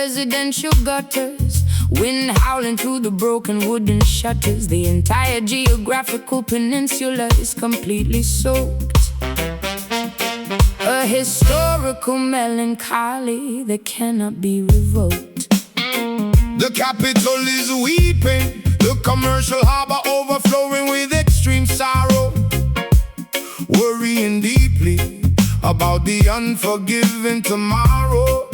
residential gutters, wind howling through the broken wooden shutters. The entire geographical peninsula is completely soaked. A historical melancholy that cannot be revoked. The capital is weeping, the commercial harbor overflowing with extreme sorrow, worrying deeply about the unforgiving tomorrow.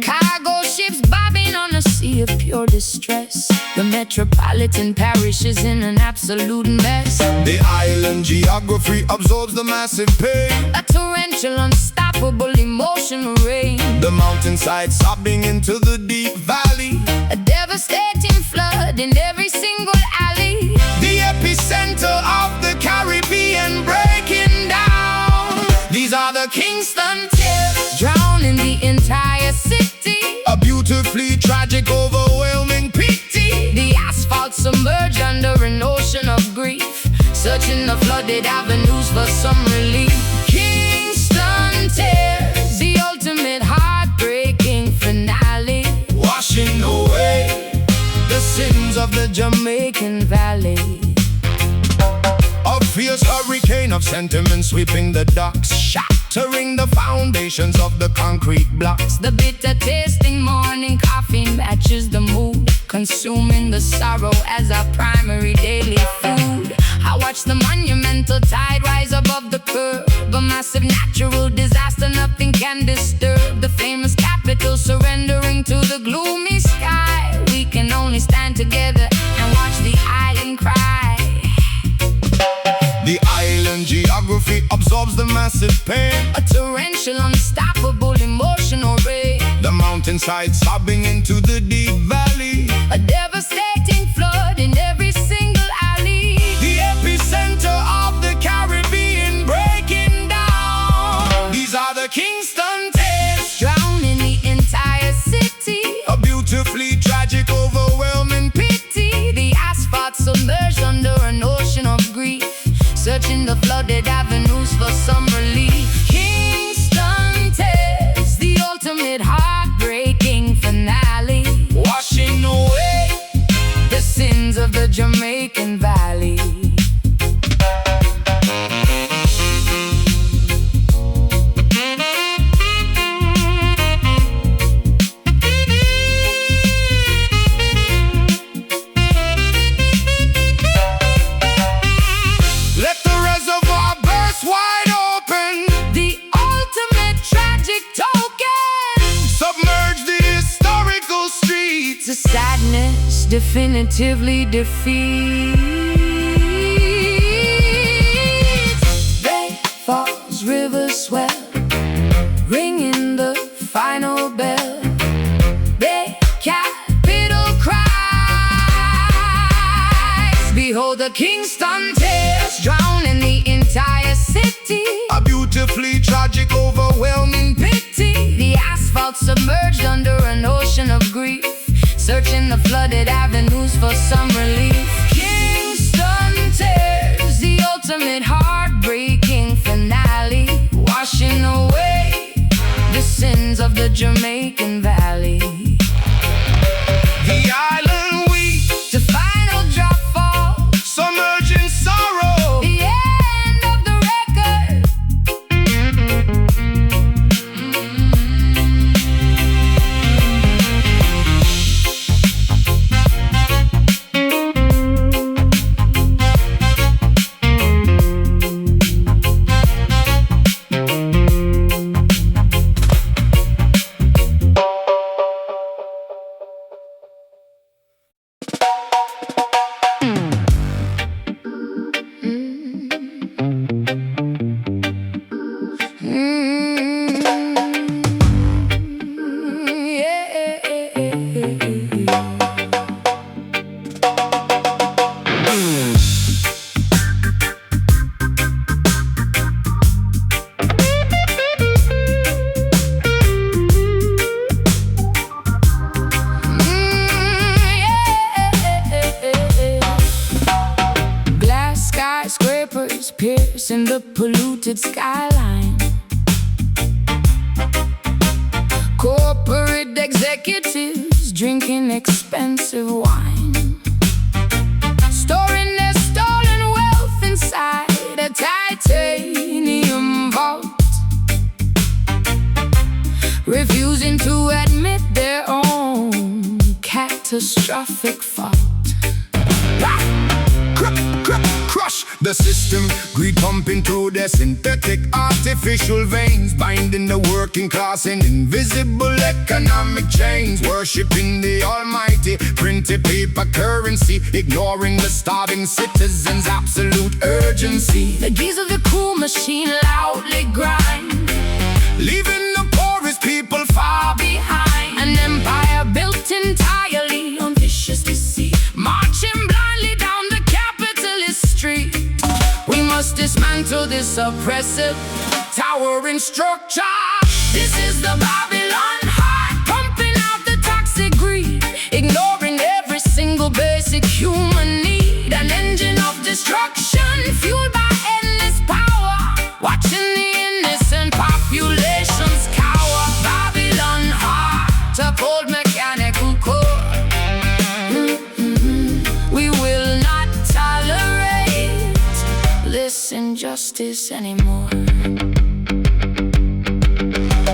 Cargo ships bobbing on a sea of pure distress. The metropolitan parish is in an absolute mess. The island geography absorbs the massive pain, A torrential, unstoppable emotional rain. the mountainside sobbing into the deep valley, A devastating flood in every single alley. the epicenter of the Caribbean breaking down. These are the Kingston tears, Drowning the entire city. a beautifully tragic, overwhelming pity. The asphalt submerged under an ocean of grief, searching the flooded avenues for some relief. Kingston tears, the ultimate heartbreaking finale, Washing away the sins of the Jamaican Valley. a fierce hurricane of sentiment sweeping the docks, shattering the foundations of the concrete blocks. The bitter tasting morning coffee matches the mood, consuming the sorrow as our primary daily food. I watch the monumental tide rise above the curve, a massive natural disaster nothing can disturb. The famous capital surrendering to the gloomy sky. We can only stand together and watch the island cry. The island geography absorbs the massive pain, A torrential, unstoppable emotional rain. the mountainside sobbing into the deep valley, A devastating flood in every single alley. the epicenter of the Caribbean breaking down. These are the Kingston tears, Drowning the entire city. a beautifully tragic, overwhelming pity. The asphalt submerged under an ocean of grief, searching the flooded avenues for some relief. Kingston tears, the ultimate heartbreaking finale, Washing away the sins of the Jamaican Valley. Let the reservoir burst wide open, The ultimate tragic token. submerge the historical streets. The sadness definitively defeats. Bay falls, rivers swell, ringing the final bell. Bay capital cries. Behold the Kingston tears, drowning the entire city. A beautifully tragic, overwhelming Pity, the asphalt submerged under an ocean of grief, searching the flooded avenues for some relief. Kingston tears, the ultimate heartbreaking finale, washing away the sins of the Jamaican Valley. The island weeps, The final drop falls, submerging sorrow. the end of the record. piercing the polluted skyline. Corporate executives drinking expensive wine, storing their stolen wealth inside a titanium vault, refusing to admit their own catastrophic fault. Crush the system, greed pumping through their synthetic artificial veins, binding the working class in invisible economic chains, worshipping the almighty printed paper currency, ignoring the starving citizens' absolute urgency. The gears of the cruel machine loudly grind, leaving the poorest people far behind. an empire built entirely on vicious deceit, Marching blindly down the capitalist street. we must dismantle this oppressive Towering structure. This is the Babylon heart, pumping out the toxic greed, ignoring every single basic human need. An engine of destruction fueled by endless power, watching the innocent populations cower. Babylon heart, a cold mechanical core. We will not tolerate this injustice anymore.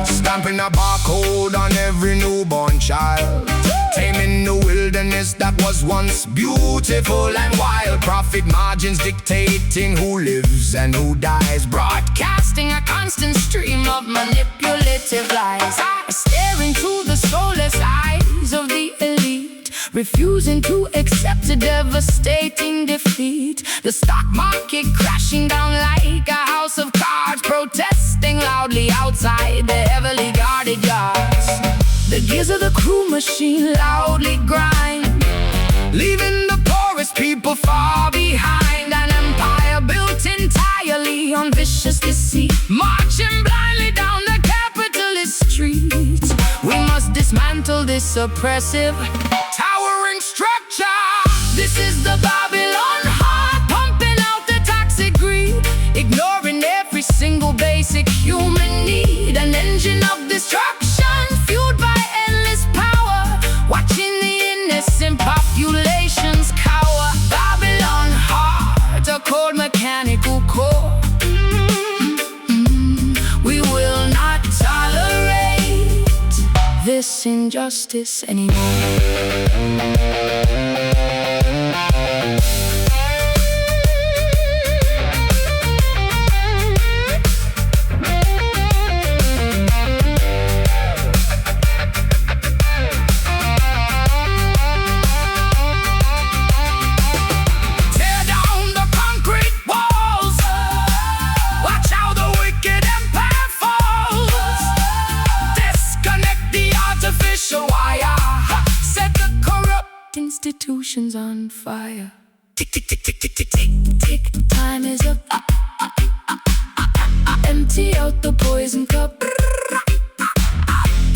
Stamping a barcode on every newborn child, taming the wilderness that was once beautiful and wild. Profit margins dictating who lives and who dies, Broadcasting a constant stream of manipulative lies, staring through the soulless eyes of the elite, refusing to accept a devastating defeat. The stock market crashing down like a house of cards, protesting loudly outside the heavily guarded yards. The gears of the cruel machine loudly grind, leaving the poorest people far behind. an empire built entirely on vicious deceit, Marching blindly down the capitalist streets. We must dismantle this oppressive towering structure. This is the Babylon heart, pumping out the toxic greed, ignoring every single basic human need. An engine of destruction fueled by endless power, watching the innocent populations cower. Babylon heart, a cold mechanical core. We will not tolerate this injustice anymore. Institutions on fire. Tick, tick, tick, tick, tick, tick, Tick, tick, time is up. Empty out the poison cup.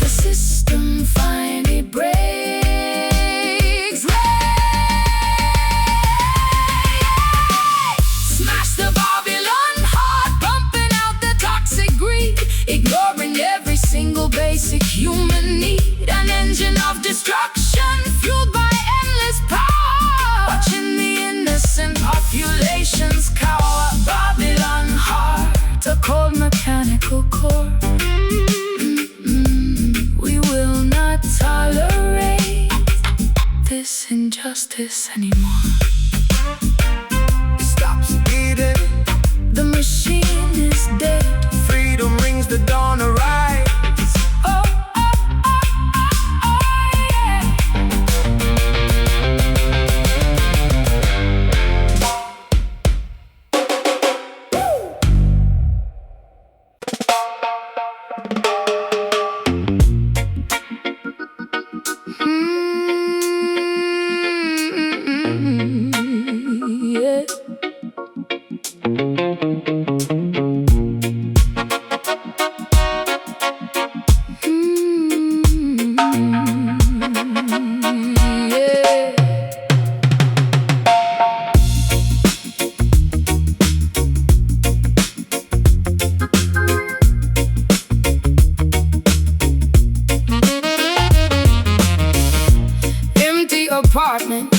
The system finally breaks. Smash the Babylon heart, pumping out the toxic greed, ignoring every single basic human need. An engine of destruction fueled by endless power, watching the innocent populations cower. Babylon heart, a cold mechanical core. We will not tolerate this injustice anymore. stop speeding. The machine is dead. Freedom rings the dawn arise. Oh, oh, oh, oh, oh, yeah. apartment,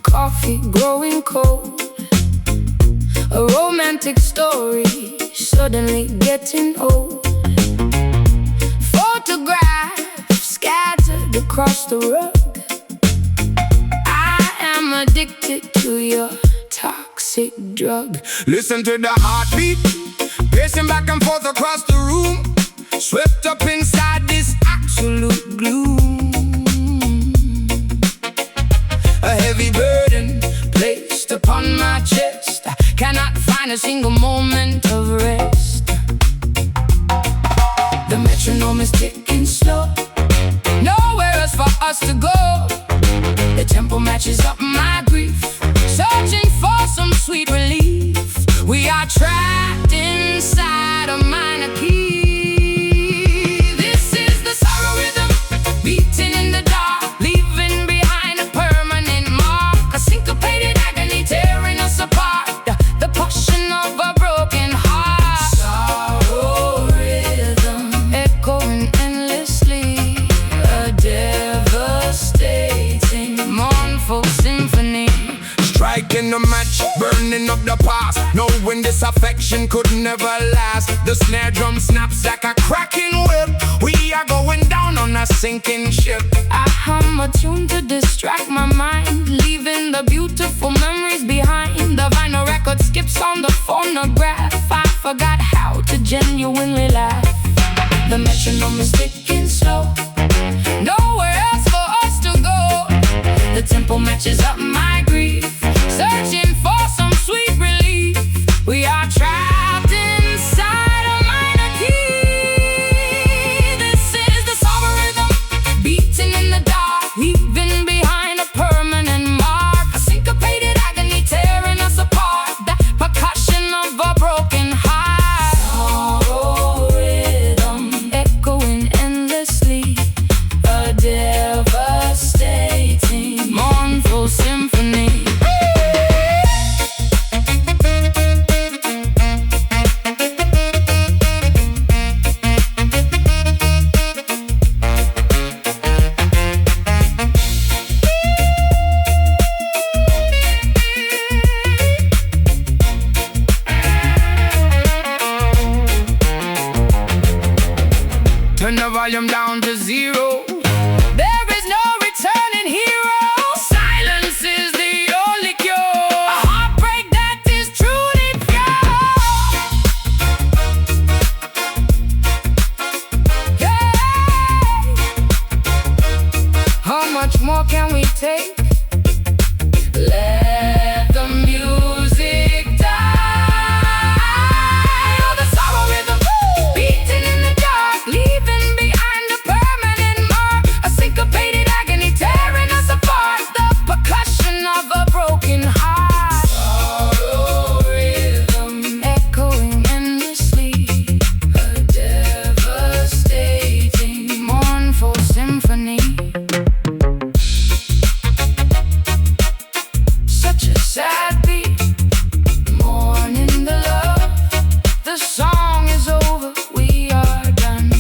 coffee growing cold. A romantic story suddenly getting old. Photographs scattered across the rug. I am addicted to your toxic drug. Listen to the heartbeat, pacing back and forth across the room, swept up inside this absolute gloom. A heavy burden placed upon my chest. I cannot find a single moment of rest. The metronome is ticking slow, nowhere else for us to go. The tempo matches up my grief, searching for some sweet relief. We are trapped inside a minor key. This is the sorrow rhythm, beating in the dark, leaving behind a permanent mark. A syncopated agony tearing us apart, the passion of a broken heart. Sorrow rhythm, echoing endlessly, a devastating, mournful symphony. Striking a match, burning up the past, knowing this affection could never last. The snare drum snaps like a cracking whip. We are going down on a sinking ship. I hum a tune to distract my mind, leaving the beautiful memories behind. The vinyl record skips on the phonograph. I forgot how to genuinely laugh. The metronome is ticking slow, nowhere else for us to go. The tempo matches up my grief, searching for some sweet relief. We are trapped inside a minor key. This is the sorrow rhythm, beating in the dark, leaving behind a permanent mark. A syncopated agony tearing us apart, the percussion of a broken heart. Sorrow rhythm, echoing endlessly, a devastating, mournful symphony. Turn the volume down to zero. There is no returning hero. Silence is the only cure. A heartbreak that is truly pure. Yeah. How much more can we take? Let the music die. Oh, the sorrow rhythm, beating in the dark, leaving behind a permanent mark. A syncopated agony tearing us apart, the percussion of a broken heart. Sorrow rhythm, echoing endlessly, a devastating, mournful symphony. Such a sad beat, mourning the love. The song is over, we are done.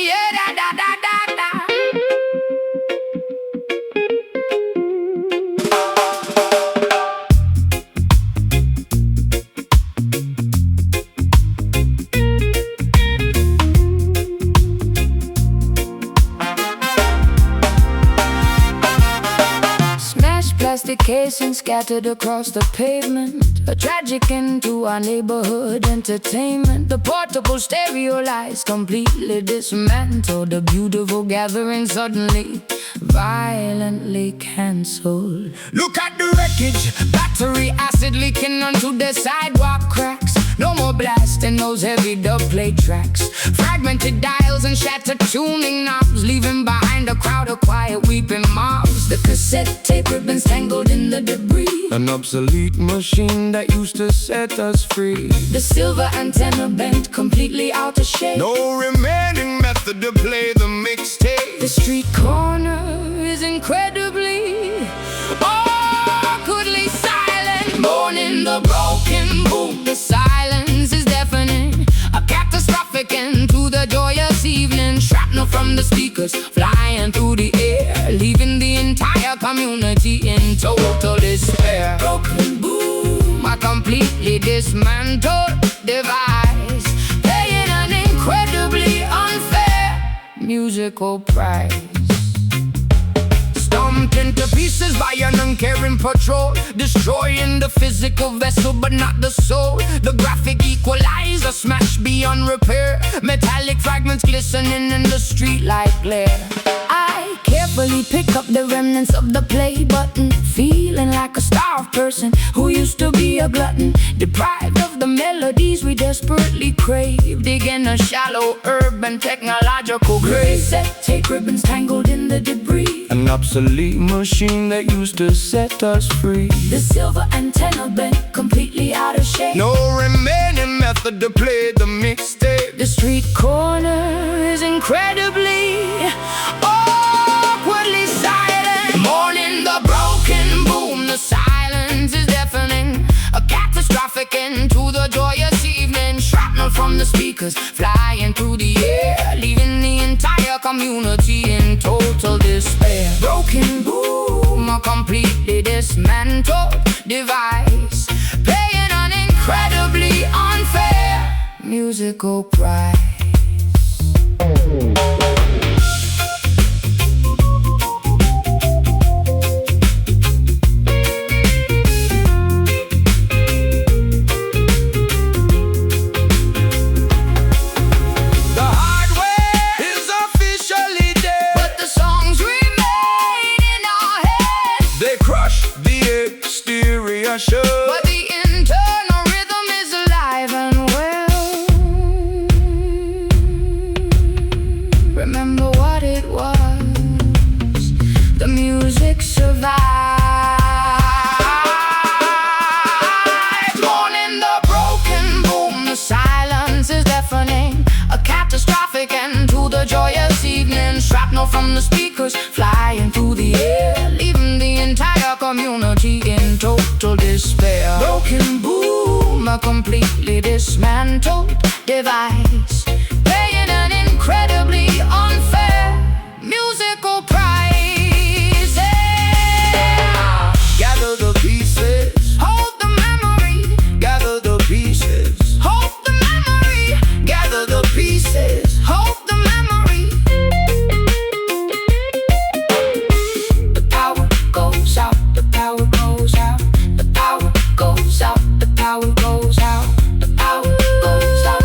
Yeah, da da da da da. Smashed plastic casings scattered across the pavement. A tragic end to our neighborhood entertainment. The portable stereo lights completely dismantled. A beautiful gathering suddenly violently cancelled. Look at the wreckage, Battery acid leaking onto the sidewalk cracks. No more blasting those heavy dubplate tracks. Fragmented dials and shattered tuning knobs, leaving behind a crowd of quiet weeping mobs. The cassette tape ribbons tangled in the debris. an obsolete machine that used to set us free. The silver antenna bent completely out of shape. No remaining method to play the mixtape. The street corner is incredibly, awkwardly silent. Mourning the broken boom, the silence is deafening. A catastrophic end to the joyous evening. Shrapnel from the speakers flying through the air, leaving the entire community in total despair. Broken boom, a completely dismantled device, paying an incredibly unfair musical price. Stomped into pieces by an uncaring patrol, destroying the physical vessel but not the soul. The graphic equalizer smashed beyond repair, metallic fragments glistening in the streetlight glare. I carefully pick up the remnants of the play button, feeling like a starved person who used to be a glutton, deprived of the melodies we desperately crave, digging a shallow urban technological grave. Set tape ribbons tangled in the debris, an obsolete machine that used to set us free. The silver antenna bent completely out of shape, no remaining method to play the mixtape. The street corner is incredibly, awkwardly silent. Mourning the broken boom, the silence is deafening. A catastrophic end to the joyous evening. Shrapnel from the speakers flying through the air, leaving the entire community in total despair. Broken boom, a completely dismantled device, paying an incredibly unfair musical price. But the internal rhythm is alive and well. Remember what it was, the music survived. Mourning the broken boom, the silence is deafening. A catastrophic end to the joyous evening. Shrapnel from the speakers flying through the air, leaving the entire community in total despair. Broken boom, a completely dismantled device, paying an incredibly unfair musical price. Yeah. Gather the pieces, hold the memory. Gather the pieces, hold the memory. Gather the pieces, hold the memory. The power goes out, the power goes out, the power goes out, the power goes out, the power goes out.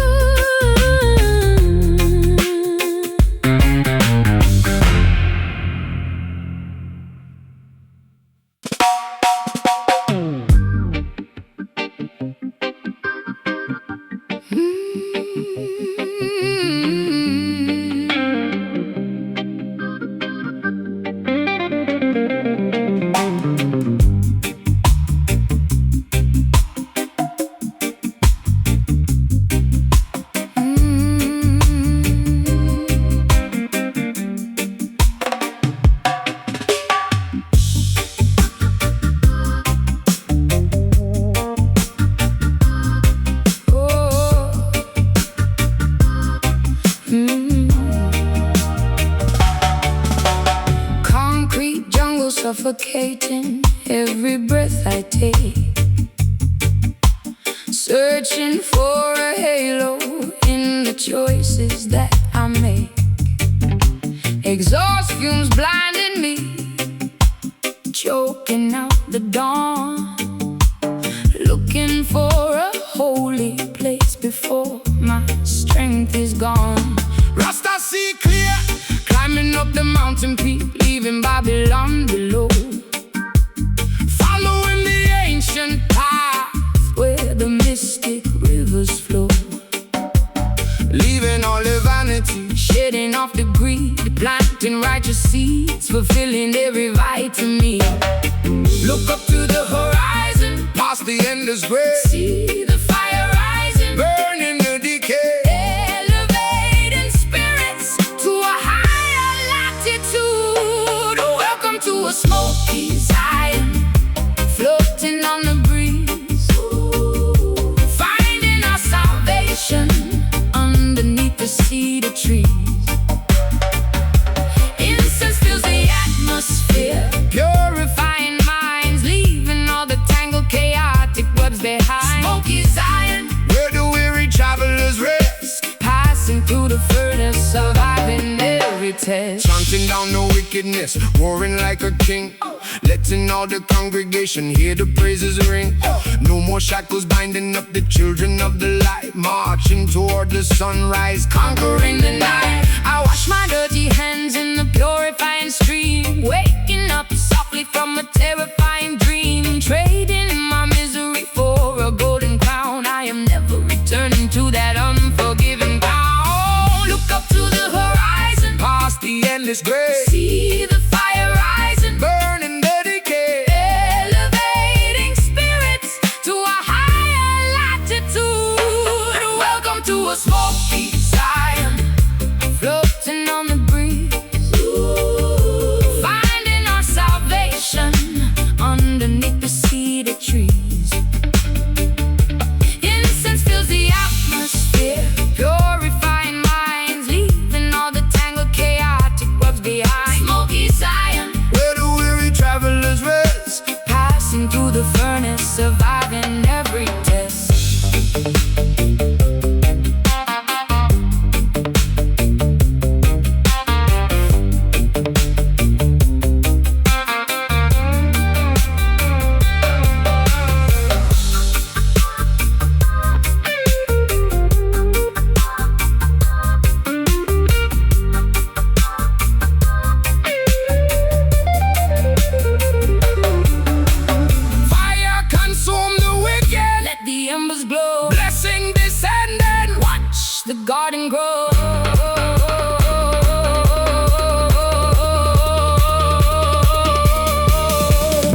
Concrete jungle suffocating every breath I take, searching for a halo in the choices that I make. Exhaust fumes blinding me, choking out the dawn, looking for a holy place before my strength is gone. Rasta see clear, climbing up the mountain peak, leaving Babylon below, following the ancient path where the mystic rivers flow, leaving all the vanity, shedding off the greed, planting righteous seeds, fulfilling every vitamin. Look up to the horizon, past the endless grave, see the fire rising, burning the decay, elevating spirits to a higher latitude. Welcome test. Chanting down the wickedness, roaring like a king, letting all the congregation hear the praises ring. No more shackles binding up the children of the light, marching toward the sunrise, conquering the night. I wash my dirty hands in the purifying stream, waking up softly from a terrifying dream, trading my misery for a golden crown. I am never returning to that unforgiving bound. Look up to the horizon, Past the endless grave, see the fire rising, burning the decay, elevating spirits to a higher latitude. Welcome to a smoky Zion, floating on the breeze, finding our salvation underneath the cedar trees. Incense fills the atmosphere, purifying minds, leaving all the tangled chaotic webs behind. Smoky Zion, where the weary travelers rest, passing through the furnace, surviving every test. fire consume the wicked, Let the embers glow, blessing descending. watch the garden grow.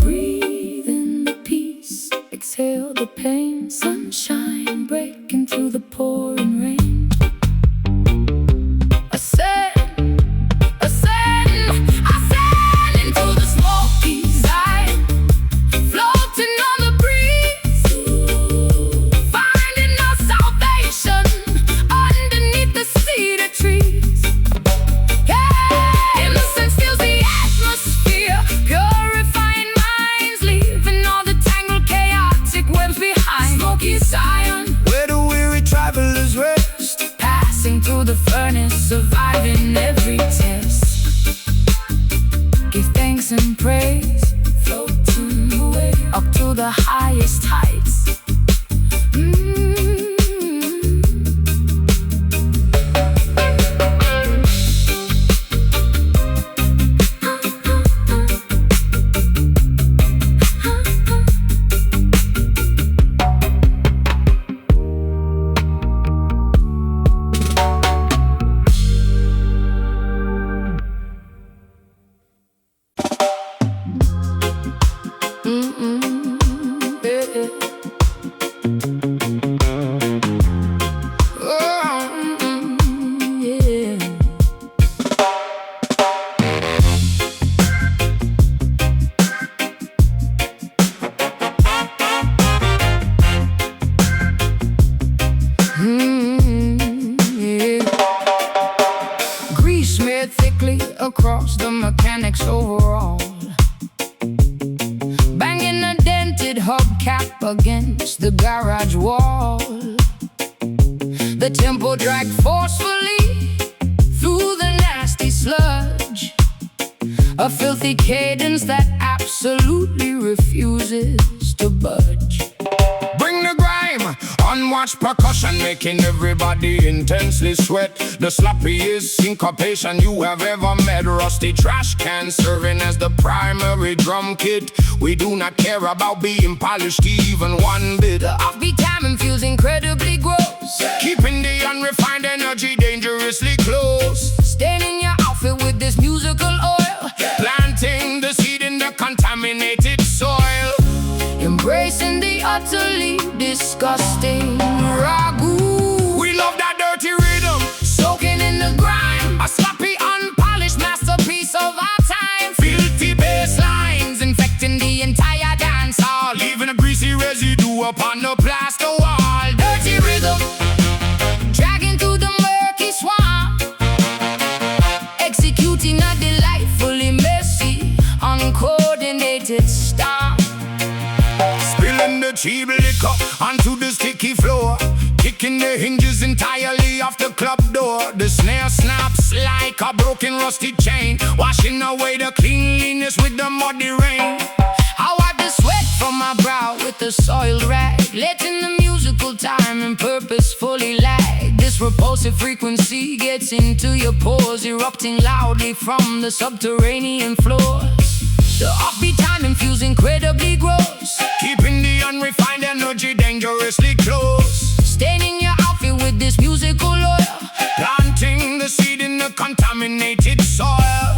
Breathe in the peace, exhale the pain, sunshine breaking through the pouring rain. Ascend, ascend, ascend into the smoky Zion, floating on the breeze, finding our salvation underneath the cedar trees. Yeah, innocence fills the atmosphere, purifying minds, leaving all the tangled chaotic webs behind. Smoky Zion, Where the weary travelers rest, passing through the furnace, surviving every test. Give thanks and praise, floating away up to the highest heights. Grease smeared thickly across the mechanic's overall, banging a dented hubcap against the garage wall. The tempo dragged forcefully through the nasty sludge, a filthy cadence that absolutely refuses to budge. bring the grime, unwatched percussion making everybody intensely sweat. The sloppiest syncopation you have ever met. Rusty trash can serving as the primary drum kit. We do not care about being polished even one bit. The offbeat timing feels incredibly gross, Keeping the unrefined energy dangerously close. staining your outfit with this musical oil, Planting the seed in the contaminated soil. embracing the utterly disgusting ragu. We love that dirty rhythm, Soaking in the grime, a sloppy, unpolished masterpiece of our time. filthy bass lines, Infecting the entire dance hall, leaving a greasy residue upon the plaster wall. dirty rhythm, dragging through the murky swamp, executing a delightfully messy, uncoordinated stomp. Spilling the cheap liquor onto the stick rusty chain, washing away the cleanliness with the muddy rain. I wipe the sweat from my brow with a soiled rag, letting the musical time and purposefully lag. This repulsive frequency gets into your pores, erupting loudly from the subterranean floors. The offbeat time infused incredibly gross, keeping the unrefined energy dangerously close. staining your outfit with this musical oil, Planting the seed in the contaminated soil.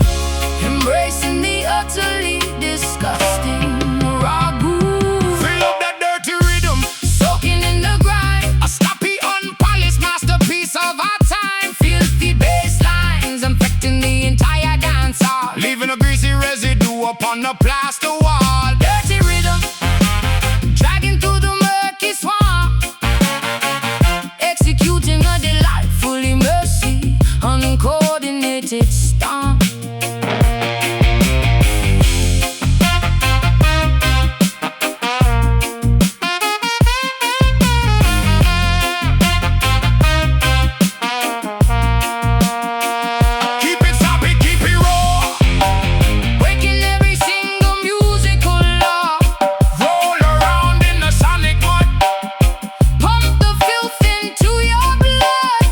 embracing the utterly disgusting raw groove. Fill up that dirty rhythm, Soaking in the grind, a sloppy, unpolished masterpiece of our time. filthy bass lines infecting the entire dance hall. Leaving a greasy residue upon the plaster wall. Dirty rhythm, dragging through the murky swamp, executing a delightfully messy, uncoordinated stomp. Keep it sloppy, keep it raw. Breaking every single musical law. Roll around in the sonic mud. Pump the filth into your blood.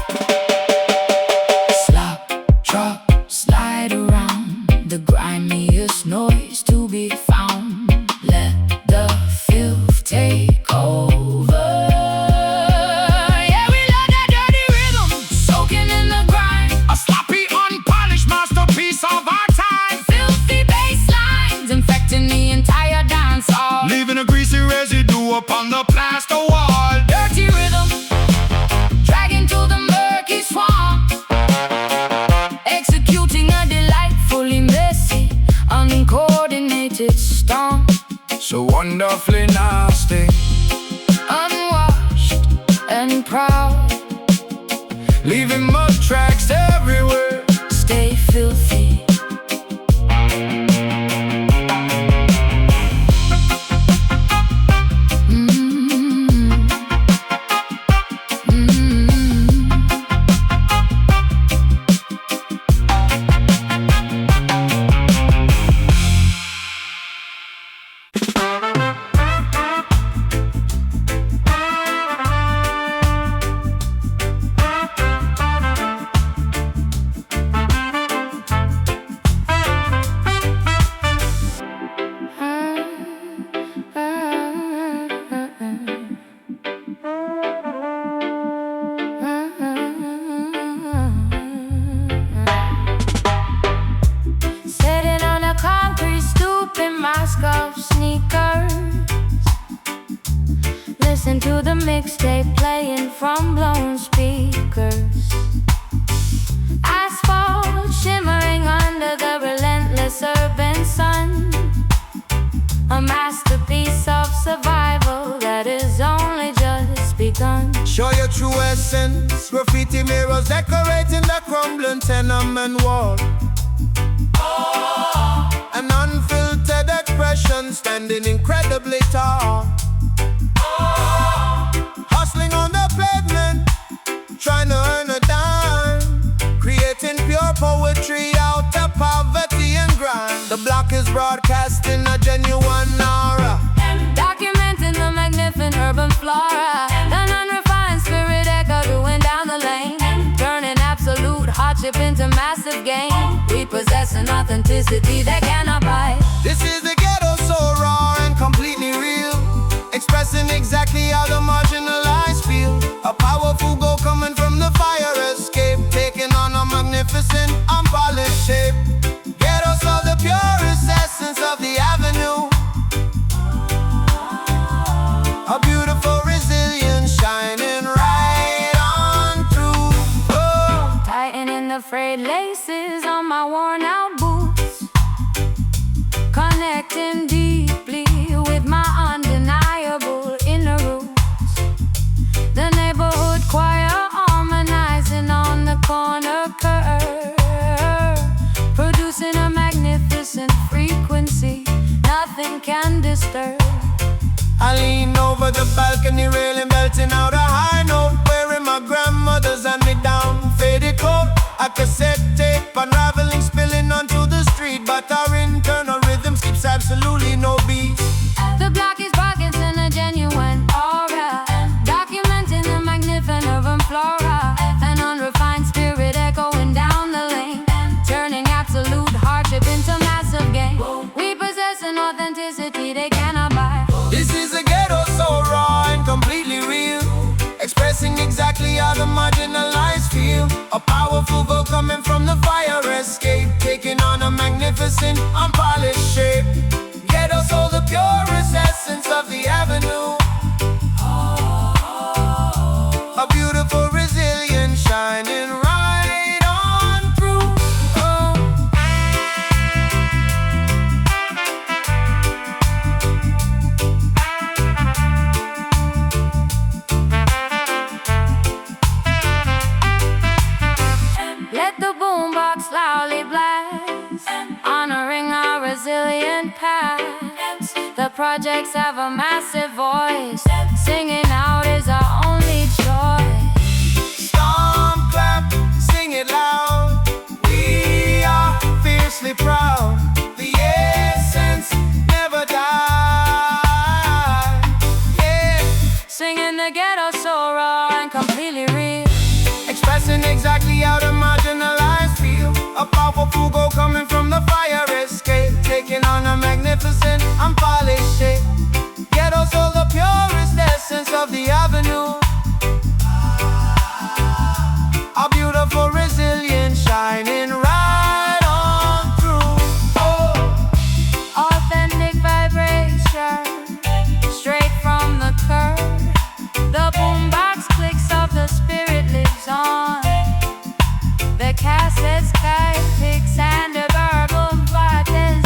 Slop, drop, slide around. The grimiest noise to be found. Let the filth take over. Yeah, we love that dirty rhythm. Soaking in the grind. A sloppy, unpolished masterpiece of our time. Filthy bass lines infecting the entire dance hall. Leaving a greasy residue upon the plaster wall. Dirty rhythm, dragging through the murky swamp, executing a delightfully messy, uncoordinated stomp. So wonderfully nasty, Unwashed and proud, leaving mud tracks everywhere. stay filthy. Sitting on a concrete stoop in my scuffed sneakers, listen to the mixtape playing from blown speakers. Asphalt shimmering under the relentless urban sun, a masterpiece of survival that is only just begun. Show your true essence. Graffiti mirrors decorating the crumbling tenement wall. An unfiltered expression standing incredibly tall. Hustling on the pavement, trying to earn a dime, creating pure poetry out of poverty and grind. The block is broadcasting a genuine aura, Documenting the magnificent urban flora, an unrefined spirit echo doing down the lane, turning absolute hardship into massive gain. We possess an authenticity that cannot buy. This is the ghetto, so raw and completely real, expressing exactly how the marginalized feel. A powerful goal coming from the fire escape, taking on a magnificent, unpolished shape. Ghetto saw the purest essence of the avenue, a beautiful resilience shining right on through. Oh. Tightening the frayed laces on my worn out boots, connecting deeply with my undeniable inner roots. The neighborhood choir harmonizing on the corner curve, producing a magnificent frequency nothing can disturb. I lean over the balcony railing, belting out a high note, wearing my grandmother's hand-me-down faded coat. A cassette tape unraveling, spinning but our internal rhythm skips absolutely no beats. The block is Parkinson, a genuine aura, documenting the magnificent urban flora. An unrefined spirit echoing down the lane, turning absolute hardship into massive gain. We possess an authenticity they cannot buy. This is a ghetto so raw and completely real, expressing exactly how the marginalized feel. A powerful vote coming from the fire escape, taking on a magnificent, unpolished shape. Ghetto soul, the purest essence of the avenue. A beautiful, resilient, shining right on through. Let the boombox loudly blast, honoring our resilient past. The projects have a massive voice, singing out is our only choice. Stomp, clap, sing it loud. We are fiercely proud. The essence never die. Yeah, Singing the ghetto so raw and completely real, expressing exactly how the marginalized feel. A powerful go coming from the fire escape, taking on a magnificent, unpolished shape. Ghetto soul, the purest essence of the avenue. A beautiful, resilient, shining right on through. authentic vibration, straight from the curb. The boombox clicks of the spirit lives on. The cassettes, kite picks, and the verbal buttons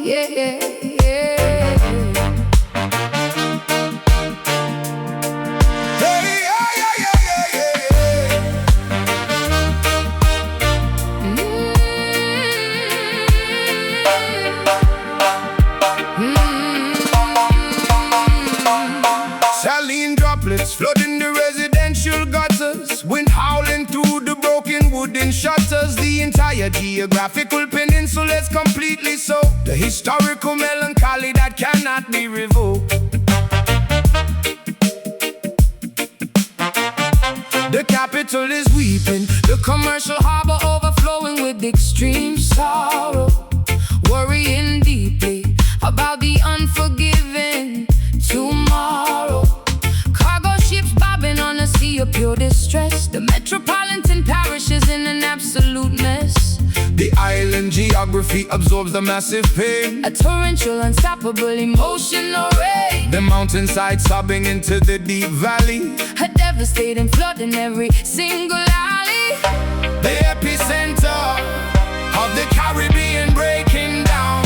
yeah, yeah, yeah. Hey, yeah, yeah, yeah, yeah, yeah, yeah. Saline droplets flooding the residential gutters, wind howling through the broken wooden shutters. The entire geographical peninsula is completely soaked, the historical melancholy that cannot be revoked. The capital is weeping, the commercial harbor overflowing with extreme sorrow, worrying deeply about the unforgiving tomorrow. Cargo ships bobbing on a sea of pure distress. The metropolitan parish is in an absolute mess. The island geography absorbs the massive pain, A torrential, unstoppable, emotional rain. the mountainside sobbing into the deep valley. A devastating flood in every single alley. The epicenter of the Caribbean breaking down.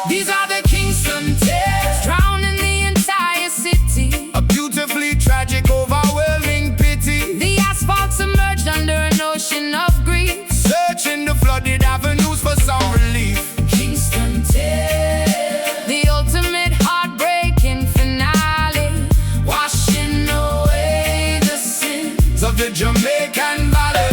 These are the Kingston tears, drowning the entire city. A beautifully tragic, overwhelming pity. The asphalt submerged under an ocean of grief. Searching the flooded avenues for some relief. Kingston tears, the ultimate heartbreaking finale, washing away the sins Of the Jamaican valley.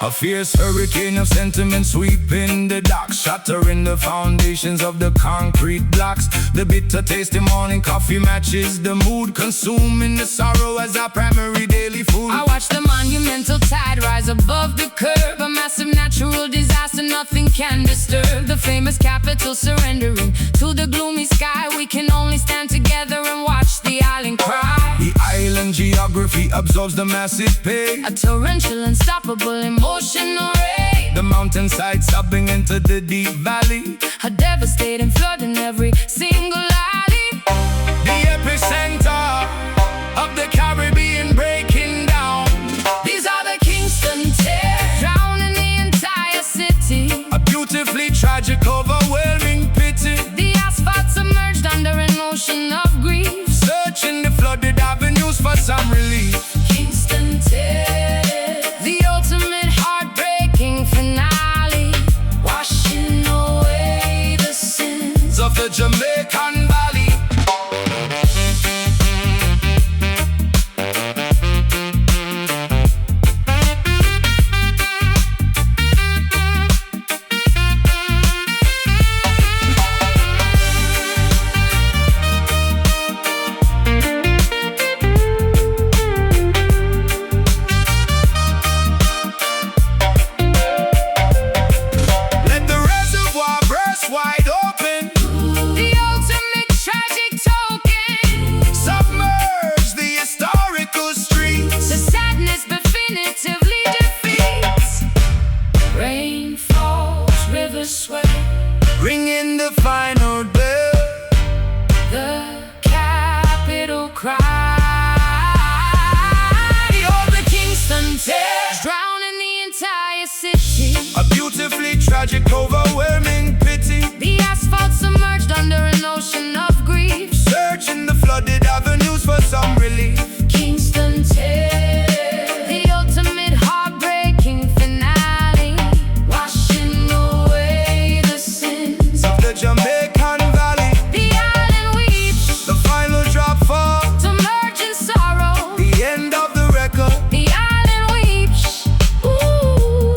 A fierce hurricane of sentiment sweeping the docks, shattering the foundations of the concrete blocks. The bitter tasty morning coffee matches the mood, consuming the sorrow as our primary daily food. I watch the monumental tide rise above the curve. A massive natural disaster nothing can disturb. The famous capital surrendering to the gloomy sky. We can only stand together and watch the island cry. The island geography absorbs the massive pain, A torrential, unstoppable, emotional rain. the mountainside sobbing into the deep valley. A devastating flood in every the Jamaican Valley. Wide open, the ultimate tragic token. submerge the historical streets. The sadness definitively defeats. Rain falls, rivers swell. Ring in the final bell. The capital cry. Oh, the Kingston tears, drowning the entire city. A beautifully tragic, overwhelming pity. The asphalt submerged under an ocean of grief. Searching the flooded avenues for some relief. Kingston tears, the ultimate heartbreaking finale, washing away the sins Of the Jamaican Valley. the island weeps. The final drop falls. To merge in sorrow, The end of the record. the island weeps. Ooh.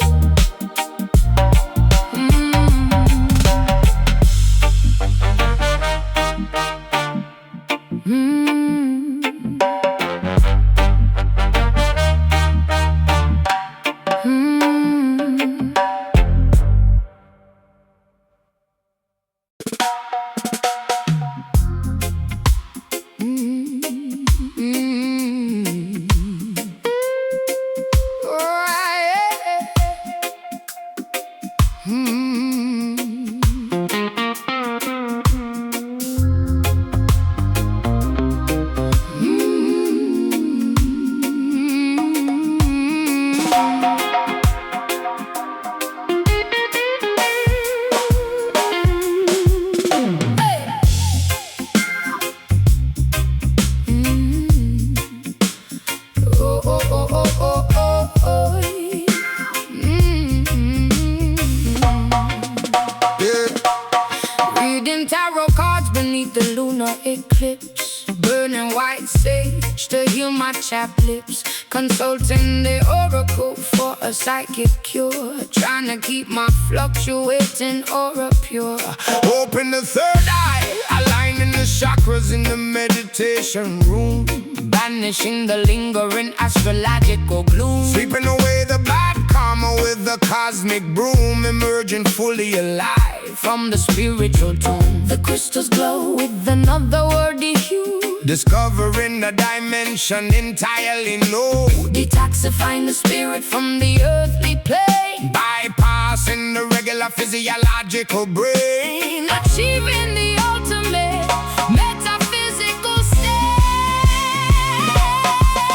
Reading tarot cards beneath the lunar eclipse. Burning white sage to heal my chapped lips. Consulting the oracle for a psychic cure. Trying to keep my fluctuating aura pure. Open the third eye, aligning the chakras in the meditation room. Banishing the lingering astrological gloom. Sweeping away the bad karma with the cosmic broom. Emerging fully alive From the spiritual tomb, the crystals glow with another worthy hue. discovering a dimension entirely new. Detoxifying the spirit from the earthly plane. Bypassing the regular physiological brain. Achieving the ultimate metaphysical state.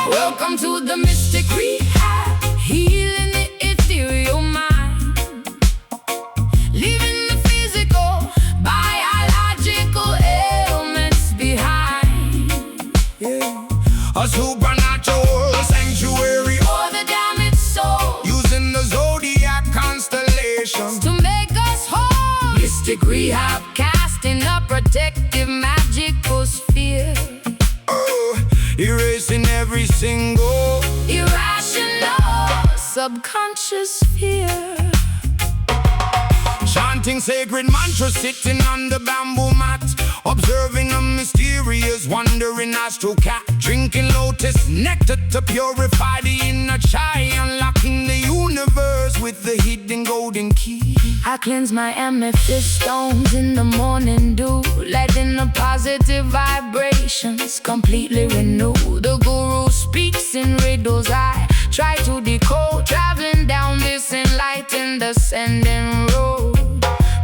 Welcome to the mystic rehab, healing the ethereal mind. Leaving the physical, biological ailments behind. A supernatural sanctuary, For the damaged soul, using the zodiac constellations. to make us whole. Mystic rehab, casting a protective magical sphere. Erasing every single Irrational subconscious fear. chanting sacred mantras, sitting on the bamboo mat. Observing a mysterious wandering astral cat. Drinking lotus nectar to purify the inner chai. Unlocking the universe with the hidden golden key. I cleanse my amethyst stones in the morning dew, letting the positive vibrations completely renew. The guru speaks in riddles I try to decode, traveling down this enlightened ascending road.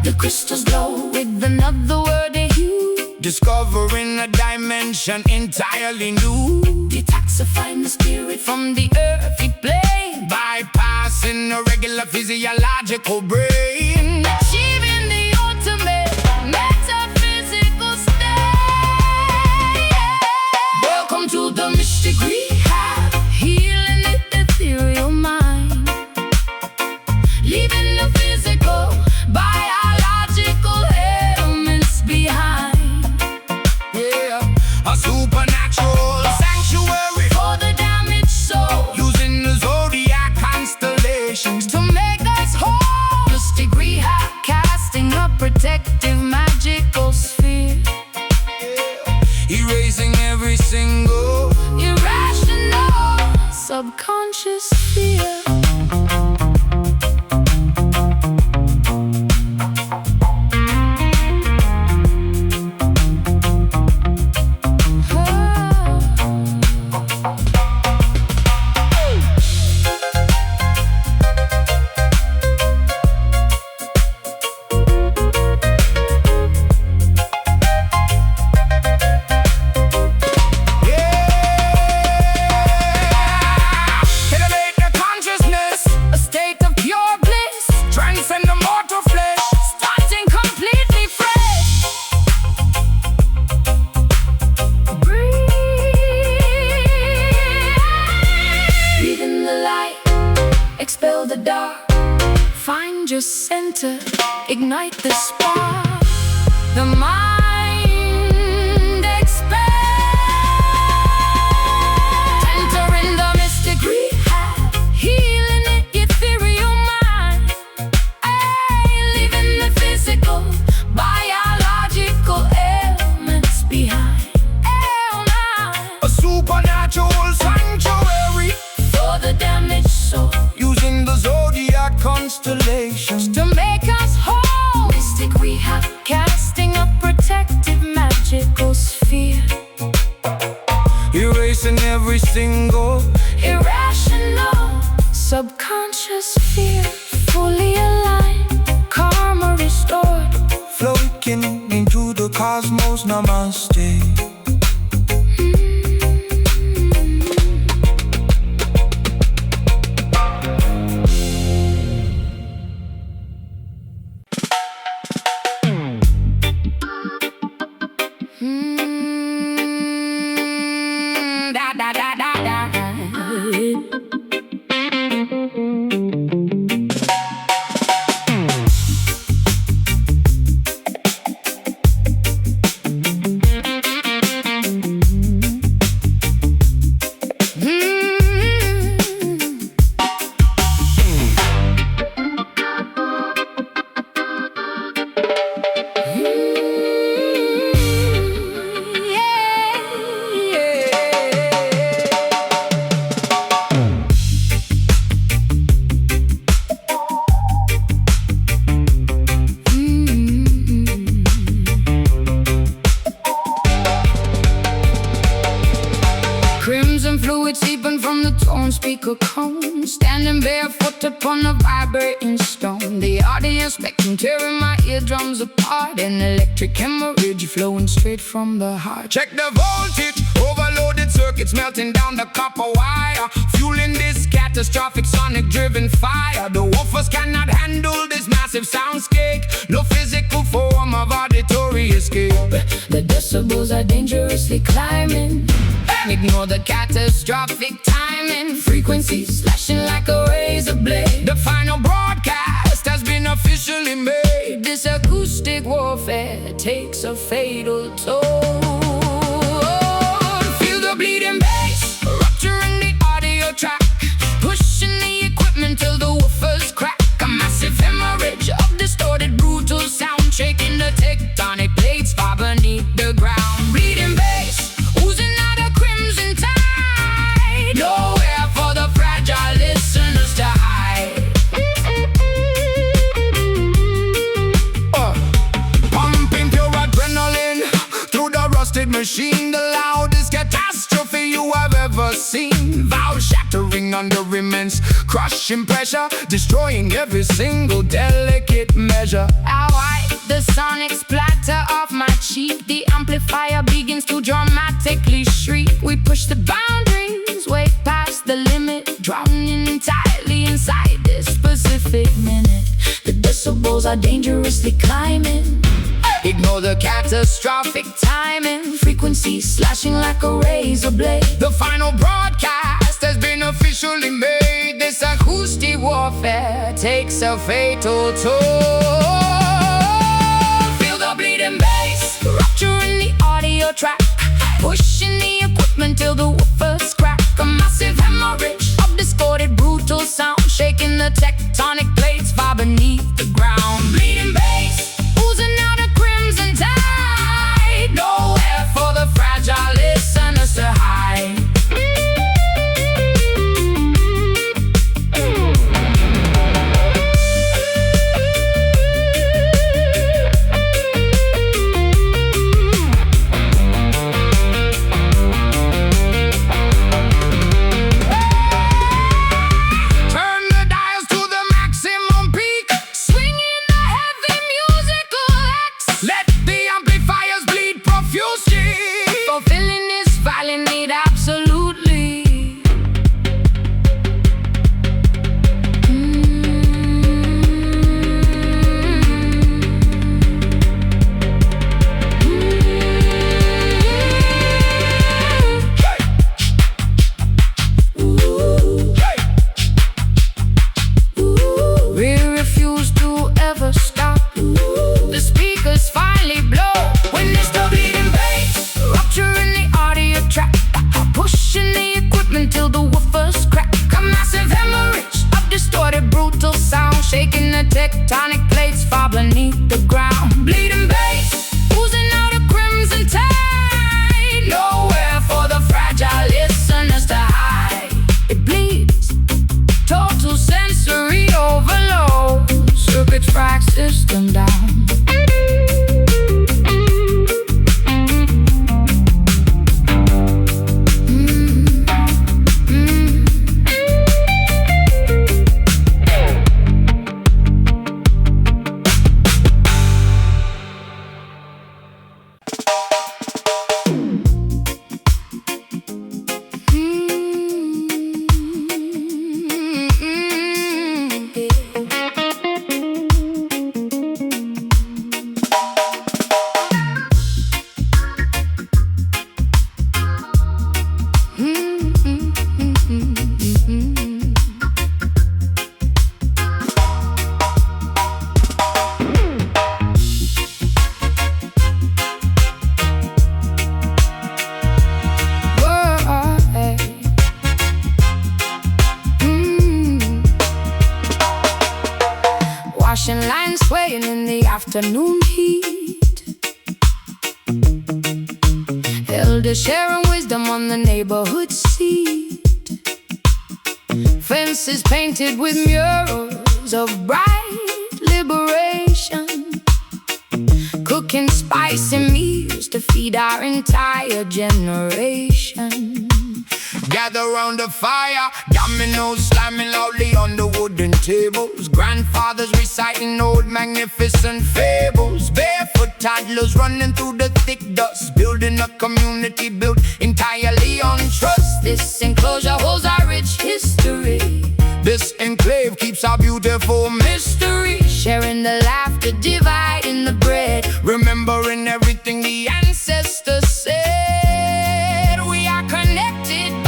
The crystals glow with another worthy hue, Discovering a dimension entirely new. detoxifying the spirit from the earthly plane. Bypassing the regular physiological brain. Achieving the ultimate metaphysical state. Welcome to the mystic rehab, healing the ethereal mind. Leaving the physical, biological ailments behind. subconscious fear. Expel the dark, find your center, ignite the spark. The mind expands, entering the mystic rehab, healing the ethereal mind, leaving the physical, biological ailments behind. A supernatural sanctuary For the damaged soul, using the zodiac constellations to make us whole. Mystic rehab, casting a protective magical sphere, erasing every single irrational subconscious fear. Fully aligned, karma restored, floating into the cosmos. Namaste. Da da da da da. Crimson fluid seeping from the tone speaker cone, standing barefoot upon a vibrating stone. The audio spectrum tearing my eardrums apart, an electric hemorrhage flowing straight from the heart. Check the voltage, overloaded circuits melting down the copper wire, fueling this catastrophic sonic-driven fire. The woofers cannot handle this massive soundscape, no physical form of auditory escape. The decibels are dangerously climbing, ignore the catastrophic timing. Frequencies slashing like a razor blade. The final broadcast has been officially made. This acoustic warfare takes a fatal toll. Feel the bleeding bass, rupturing the audio track, pushing the equipment till the woofers crack. A massive hemorrhage of distorted, brutal sound, shaking the tectonic plates far beneath the ground. Bleeding bass, oozing out a crimson tide, nowhere for the fragile listeners to hide. Pumping pure adrenaline through the rusted machine, the loudest catastrophe you have ever seen. Valves shattering under immense crushing pressure, destroying every single delicate measure. I wipe the sonic splatter off my cheek. The amplifier begins to dramatically shriek. We push the boundaries way past the limit, drowning entirely inside this specific minute. The decibels are dangerously climbing, Ignore the catastrophic timing. Frequencies slashing like a razor blade. The final broadcast has been officially made. This acoustic warfare takes a fatal toll. Feel the bleeding bass, Rupturing the audio track, pushing the equipment till the woofers crack. A massive hemorrhage of distorted, brutal sound, shaking the tectonic plates far beneath the ground. bleeding bass, Oozing out a crimson tide, nowhere for the fragile listeners to hide. Let the amplifiers bleed profusely, fulfilling this violent need absolutely. Stop. The speakers finally blow when it's the bleeding bass, rupturing the audio track, pushing the equipment till the woofers crack. A massive hemorrhage of distorted, brutal sound, shaking the tectonic plates far beneath the ground. Bleeding bass, oozing out a crimson tide, nowhere for the fragile listeners to hide. It bleeds, total sensory overload, circuits frac system down. Lines swaying in the afternoon heat, elders sharing wisdom on the neighborhood seat. Fences painted with murals of bright liberation, cooking spicy meals to feed our entire generation. Gather round the fire, dominoes slamming loudly on the wooden tables, grandfathers reciting old magnificent fables, barefoot toddlers running through the thick dust, building a community built entirely on trust. This enclosure holds our rich history, this enclave keeps our beautiful mystery, sharing the laughter, dividing the bread, remembering everything the ancestors said. We are connected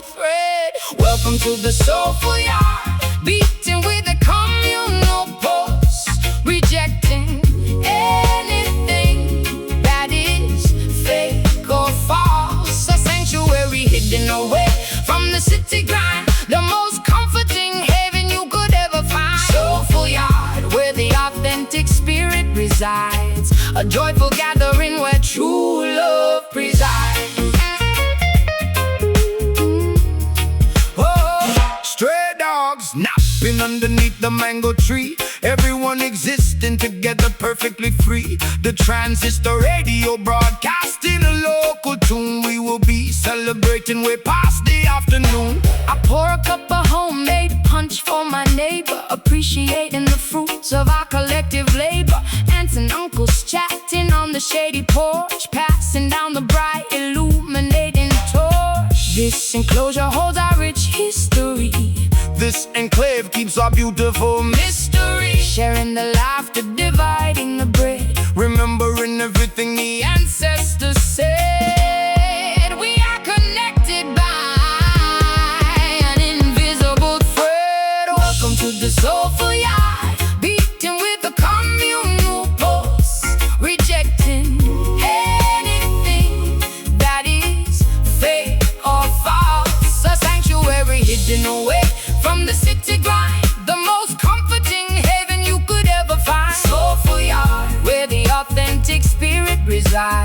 thread. Welcome to the soulful yard, beating with a communal pulse, rejecting anything that is fake or false. A sanctuary hidden away from the city grind, the most comforting haven you could ever find. Soulful yard, where the authentic spirit resides, a joyful gathering where true love presides. Napping underneath the mango tree, everyone existing together perfectly free. The transistor radio broadcasting a local tune. We will be celebrating way past the afternoon. I pour a cup of homemade punch for my neighbor, appreciating the fruits of our collective labor. Aunts and uncles chatting on the shady porch, passing down the bright illuminating torch. This enclosure holds our rich history, this enclave keeps our beautiful mystery, sharing the laughter, dividing the bread, remembering everything the ancestors said. We are connected by an invisible thread. Welcome to the soulful yard, beating with a communal pulse, rejecting anything that is fake or false. A sanctuary hidden away from the city grind, the most comforting haven you could ever find. Soulful yard, where the authentic spirit resides.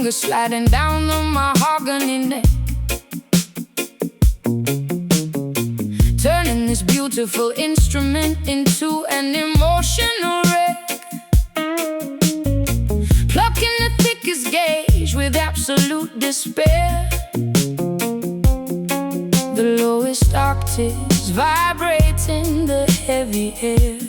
fingers sliding down the mahogany neck, turning this beautiful instrument into an emotional wreck. Plucking the thickest gauge with absolute despair. The lowest octaves vibrating the heavy air.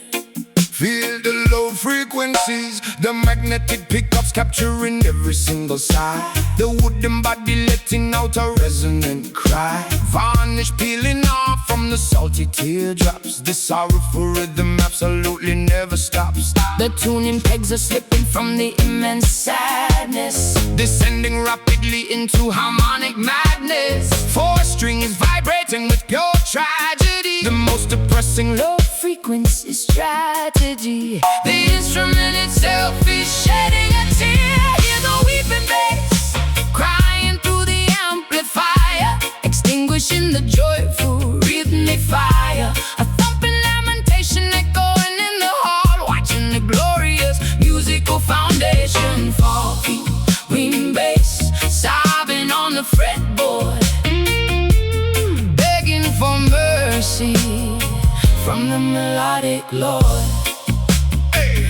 Feel the low frequencies, the magnetic pickups capturing every single sigh. The wooden body letting out a resonant cry. Varnish peeling off from the salty teardrops. This sorrowful rhythm absolutely never stops. The tuning pegs are slipping from the immense sadness, Descending rapidly into harmonic madness. four strings vibrating with pure tragedy. The most depressing Low frequency strategy. The instrument itself is shedding a tear. Hear the weeping bass crying through the amplifier, extinguishing the joyful rhythmic fire. A thumping lamentation echoing in the hall, watching the glorious musical foundation fall. Weeping bass sobbing on the fretboard, begging for mercy from the melodic Lord. Hey.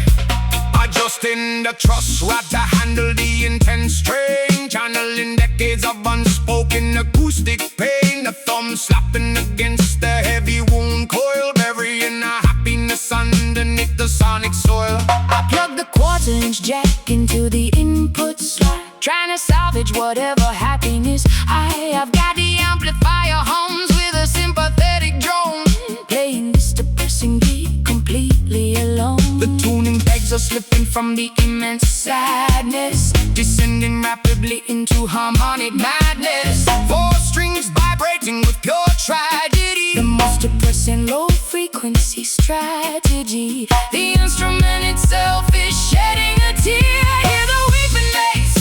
Adjusting the truss rod to handle the intense strain, channeling decades of unspoken acoustic pain. The thumb slapping against the heavy wound coil, burying the happiness underneath the sonic soil. I plug the quarter-inch jack into the input slot, trying to salvage whatever happiness I've got. The amplifier hums with a sympathetic drone, playing this depressing beat completely alone. The tuning pegs are slipping from the immense sadness, descending rapidly into harmonic madness. four strings vibrating with pure tragedy. The most depressing low frequency strategy. The instrument itself is shedding a tear. Hear the weeping bass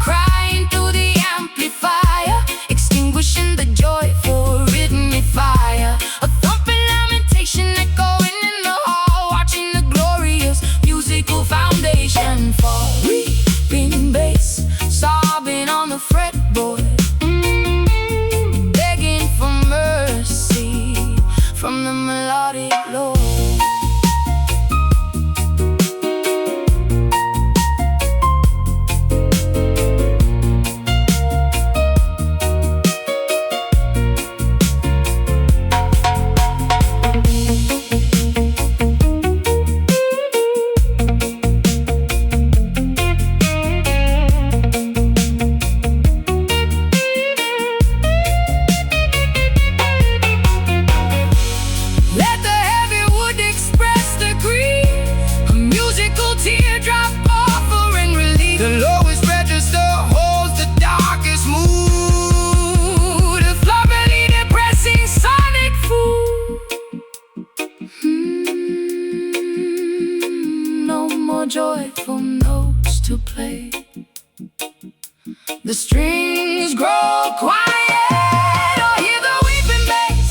crying through the amplifier, extinguishing the joyful rhythmic fire. A thumping lamentation echoing in the hall, watching the glorious musical foundation fall. Weeping bass sobbing on the fretboard, begging for mercy from the melodic Lord. Let the heavy wood express the grief, a musical teardrop offering relief. The lowest register holds the darkest mood, A flabberly depressing sonic food. No more joyful notes to play. The strings grow quiet. Oh, hear the weeping bass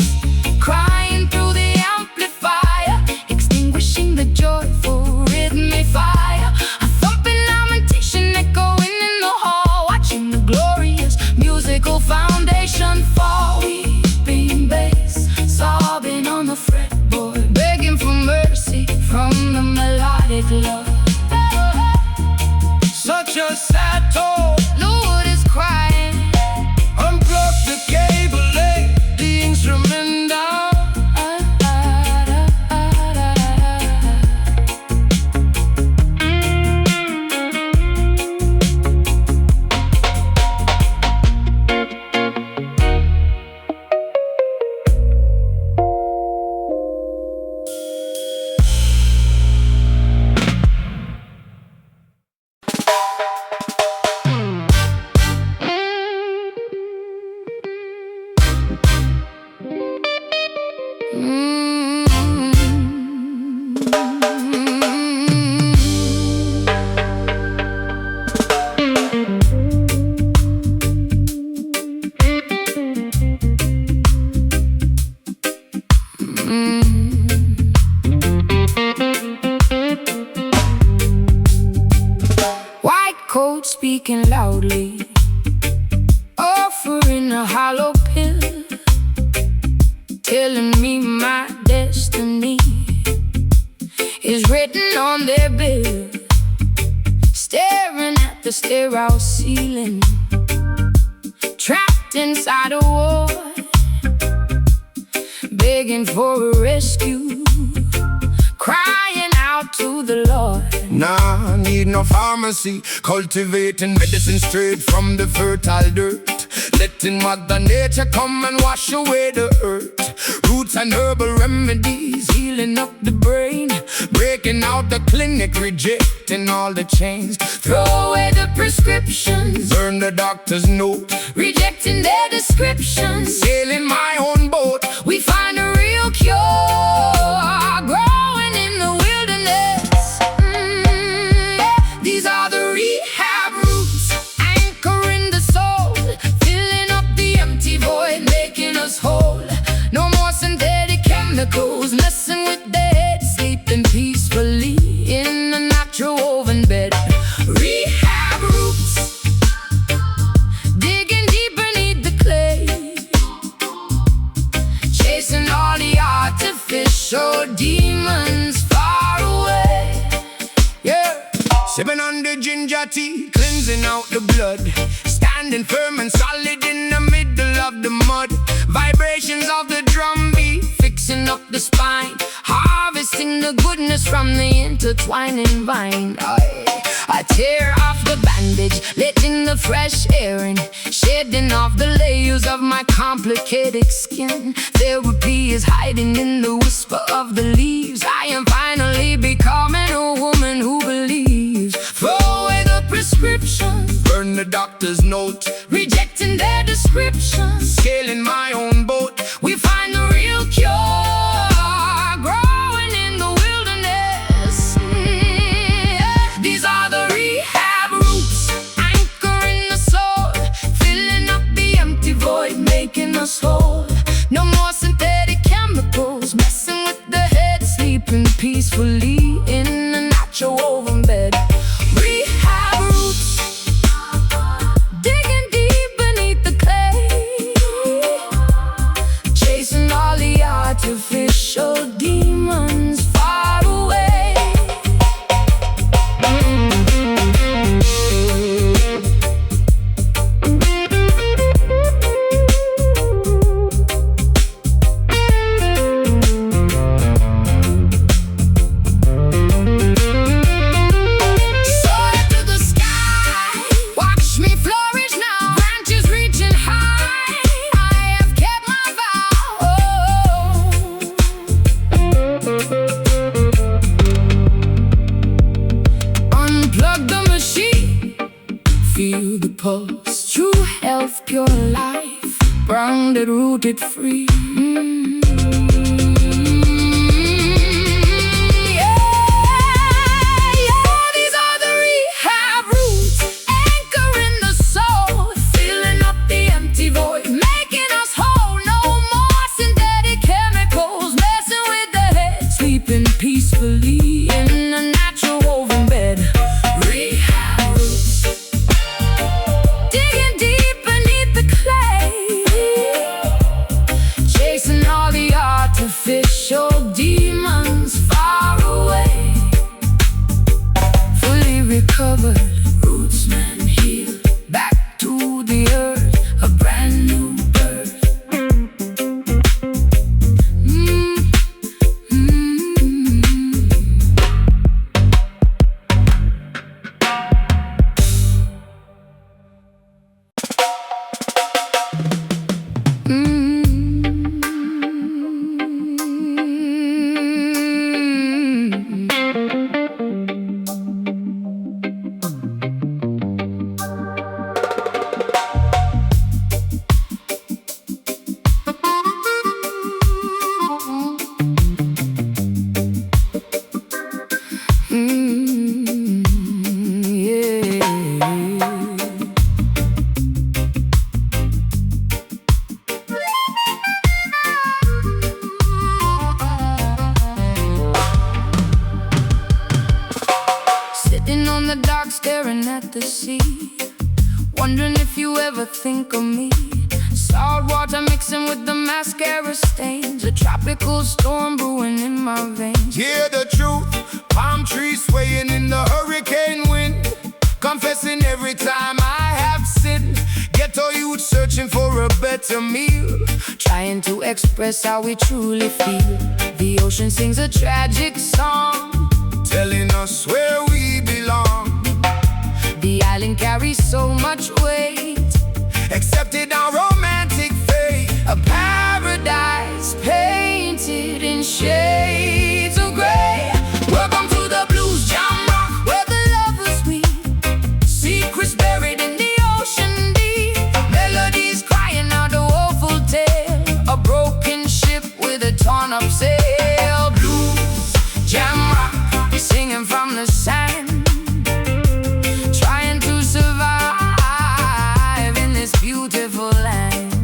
crying through the amplifier, extinguishing the joyful rhythmic fire. A thumping lamentation echoing in the hall, watching the glorious musical foundation fall. Weeping bass sobbing on the fretboard, begging for mercy from the melodic love. such a sad tone. The wood is crying. Unplug the cable, lay the instrument down. loudly, offering a hollow pill, telling me my destiny is written on their bill. Staring at the sterile ceiling, trapped inside a war, begging for a rescue, crying out to the Lord. Nah, need no pharmacy, cultivating medicine straight from the fertile dirt, letting Mother Nature come and wash away the earth. Roots and herbal remedies, healing up the brain, breaking out the clinic, rejecting all the chains. Throw away the prescriptions, Burn the doctor's note, rejecting their descriptions. sailing my own boat. We find a real cure, growing in the wilderness. Yeah. These are the rehab roots, anchoring the soul, filling up the empty void, making us whole. No more synthetic chemicals, messing with the head, sleeping peacefully in a natural woven bed. Rehab roots, digging deep beneath the clay, chasing all the artificial demons far away. Yeah, sipping on the ginger tea, cleansing out the blood, standing firm and solid in the middle of the mud. Vibrations of the drum beat, fixing up the spine, harvesting the goodness from the intertwining vine. I tear off the bandage, letting the fresh air in, shedding off the layers of my complicated skin. Therapy is hiding in the whisper of the leaves. I am finally becoming a woman who believes. Throw away the prescriptions, Burn the doctor's note, rejecting their descriptions. sailing my own boat. We find the real cure, growing in the wilderness. Yeah. These are the rehab roots, anchoring the soul, filling up the empty void, making us whole. No more synthetic chemicals, messing with the head, sleeping peacefully in a natural woven bed. Rehab roots, digging deep beneath the clay, chasing all the artificial demons far away. Soar to the sky, watch me flourish now, branches reaching high. I have kept my vow. Unplug the machine, feel the pulse, true health, pure life, grounded, rooted, free. These are the rehab roots, anchoring the soul, filling up the empty void, making us whole. No more synthetic chemicals, messing with the head, sleeping peacefully in a natural woven bed. Rehab roots, digging deep beneath the clay, chasing all the artificial demons far away. Fully recovered, rootsman healed, back to the earth, a brand new birth. Wondering if you ever think of me. Salt water mixing with the mascara stains, a tropical storm brewing in my veins. Hear the truth, palm trees swaying in the hurricane wind, confessing every time I have sinned. Ghetto youth searching for a better meal, Trying to express how we truly feel. The ocean sings a tragic song, telling us where we belong. the island carries so much weight, Accepted our romantic fate, a paradise painted in shades of gray. Welcome to the blues jam rock, where the lovers weep, secrets buried in the ocean deep, melodies crying out a woeful tale, a broken ship with a torn up sail. Blues jam rock, singing from the sand, trying to survive in this beautiful land.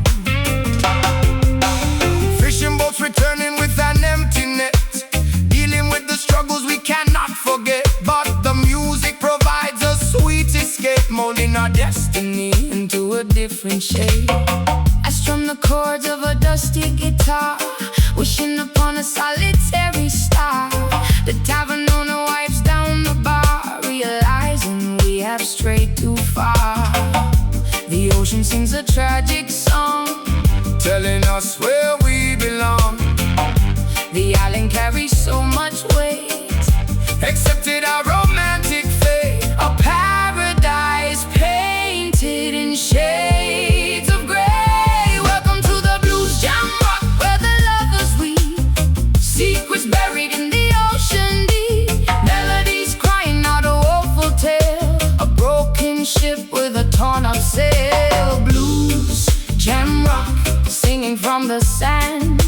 fishing boats returning with an empty net, dealing with the struggles we cannot forget. But the music provides a sweet escape, molding our destiny Into a different shade, I strum the chords of a dusty guitar, wishing upon a solitary star. The tavern owner wipes down the bar, realizing we have strayed too far. The ocean sings a tragic song, telling us where we belong. the island carries so much weight, Accepted our romantic fate, a paradise painted in shades of gray. Welcome to the blues jam rock, where the lovers weep, secrets buried in the ocean deep, melodies crying out a woeful tale, a broken ship with a torn up sail. Blues jam rock, singing from the sand,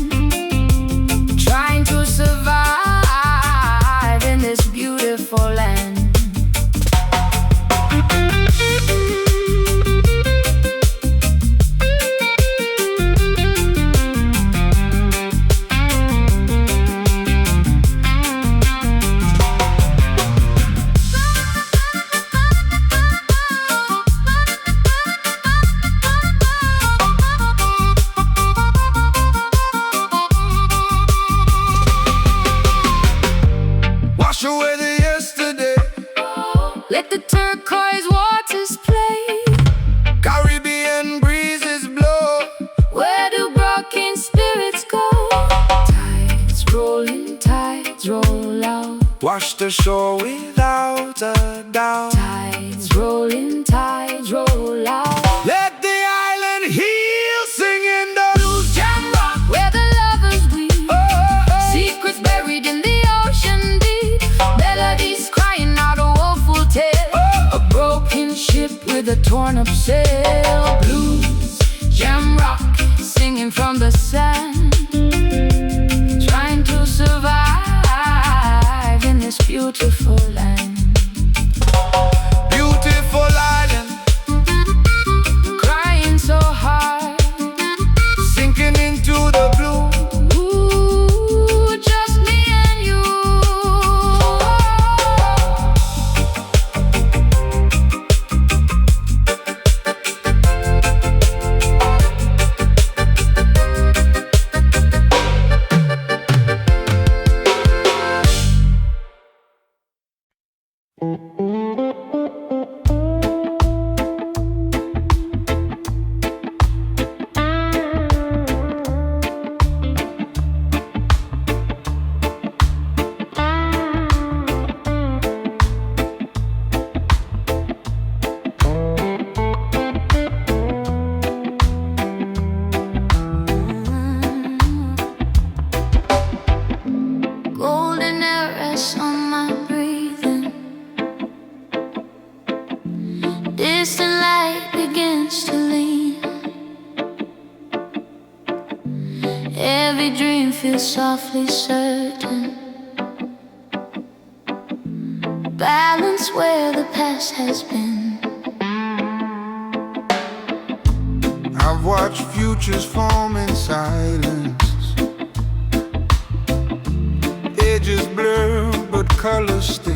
trying to survive in this beautiful land. wash away the yesterday. Let the turquoise waters play. Caribbean breezes blow, Where do broken spirits go? Tides roll out. wash the shore without a doubt. Tides roll out. Let the island heal, singing the Blues jam rock, where the lovers weep, secrets buried in the ocean deep, melodies crying out a woeful tale, a broken ship with a torn up sail. Blues jam rock, singing from the sand, trying to survive in this beautiful land. beautiful island, Crying so hard, sinking into the blue. ooh, just me and you. Golden arrows on my breathing, distant light begins to lean. Every dream feels softly certain, balance where the past has been. I've watched futures form in silence, edges blur but colors stay.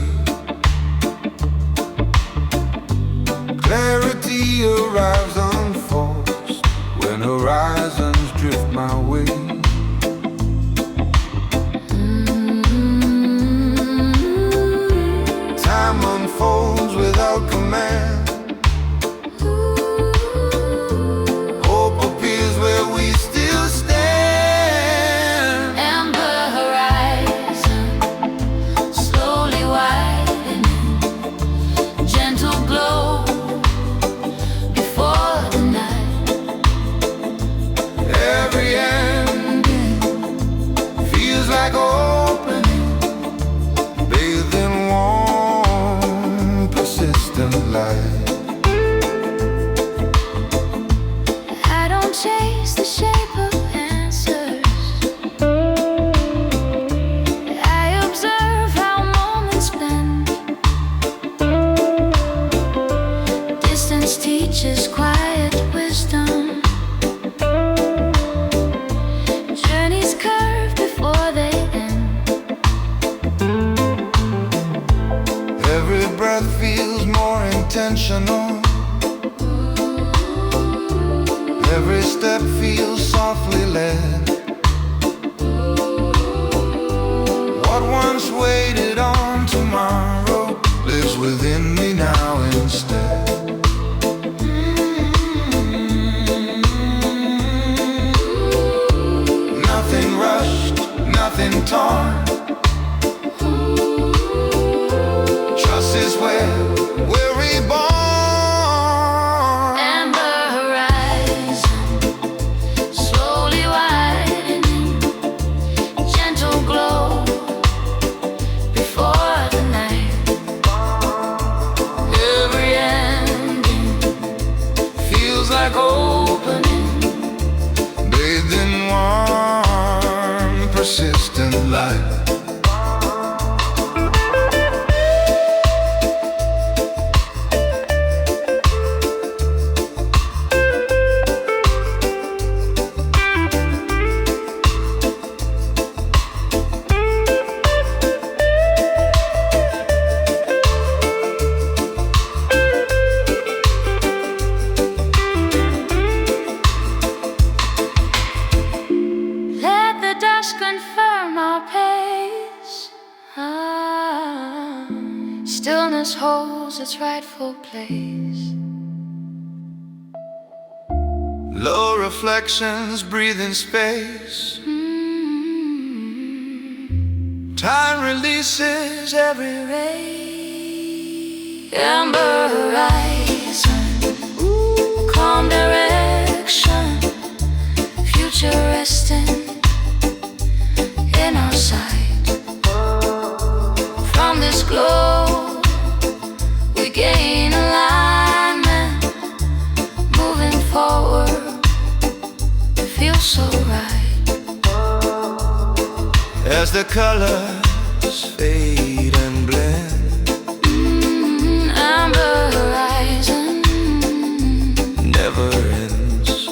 Clarity melody arrives unforced when horizons drift my way. Time unfolds without command. Hope appears where we still stand. Amber horizon, slowly widening, gentle glow before the night. Every ending feels like opening, bathed in warm, persistent light. I don't chase the shape of answers. I observe how moments bend. Distance teaches quiet wisdom. Journeys curve before they end. Every breath feels more intentional. Every step feels softly led. What once waited on tomorrow lives within me now instead. Nothing rushed, nothing torn. Trust is where we're reborn. Amber horizon, slowly widening, gentle glow before the night. Every ending feels like opening, bathed in warm, persistent light. Let the dust confirm our pace. Stillness holds its rightful place. Low reflections breathe in space. Time releases every ray. Amber horizon, calm direction, future resting in our sight. From this glow, we gain alignment, moving forward, feels so right. As the colors fade and blend, Amber horizon never ends.